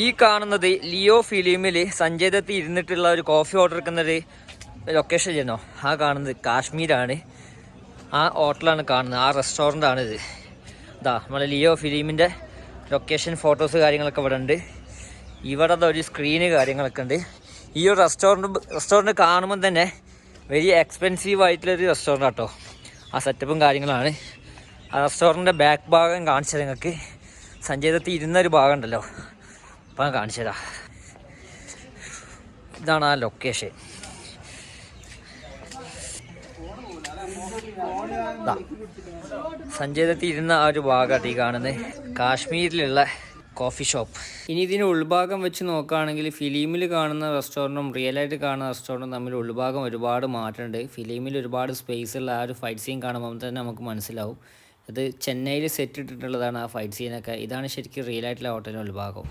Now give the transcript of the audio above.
ഈ കാണുന്നത് ലിയോ ഫിലിമിൽ സഞ്ജയ് ദത്ത് ഇരുന്നിട്ടുള്ള ഒരു കോഫി ഓർഡർ എടുക്കുന്നൊരു ലൊക്കേഷൻ ചെയ്യുന്നോ. ആ കാണുന്നത് കാശ്മീരാണ്. ആ ഹോട്ടലാണ് കാണുന്നത്, ആ റെസ്റ്റോറൻ്റാണിത്. ഇതാ നമ്മളെ ലിയോ ഫിലിമിൻ്റെ ലൊക്കേഷൻ ഫോട്ടോസ് കാര്യങ്ങളൊക്കെ ഇവിടെ ഉണ്ട്. ഇവിടെ ഒരു സ്ക്രീന് കാര്യങ്ങളൊക്കെ ഉണ്ട്. ഈ ഒരു റെസ്റ്റോറൻറ്റ് കാണുമ്പോൾ തന്നെ വെരി എക്സ്പെൻസീവ് ആയിട്ടുള്ളൊരു റെസ്റ്റോറൻ്റ് കേട്ടോ. ആ സെറ്റപ്പും കാര്യങ്ങളാണ്. ആ റെസ്റ്റോറൻറ്റിൻ്റെ ബാക്ക് ഭാഗം കാണിച്ചത് നിങ്ങൾക്ക്. സഞ്ജയ് ദത്ത് ഇരുന്നൊരു ഭാഗം ഉണ്ടല്ലോ, അപ്പം കാണിച്ചതാ. ഇതാണ് ആ ലൊക്കേഷൻ. സഞ്ജയ് ദത്ത് ഇരുന്ന ആ ഒരു ഭാഗമായിട്ട് ഈ കാണുന്നത് കാശ്മീരിലുള്ള കോഫി ഷോപ്പ്. ഇനി ഇതിന് ഉൾഭാഗം വെച്ച് നോക്കുകയാണെങ്കിൽ ഫിലിമിൽ കാണുന്ന റെസ്റ്റോറൻറ്റും റിയലായിട്ട് കാണുന്ന റെസ്റ്റോറൻറ്റും തമ്മിൽ ഉൾഭാഗം ഒരുപാട് മാറ്റമുണ്ട്. ഫിലിമിൽ ഒരുപാട് സ്പേസ് ഉള്ള ആ ഒരു ഫൈറ്റ് സീൻ കാണുമ്പോൾ തന്നെ നമുക്ക് മനസ്സിലാവും. അത് ചെന്നൈയിൽ സെറ്റ് ഇട്ടിട്ടുള്ളതാണ് ആ ഫൈറ്റ് സീനൊക്കെ. ഇതാണ് ശരിക്കും റിയലായിട്ടുള്ള ഹോട്ടലിൻ്റെ ഉൾഭാഗം.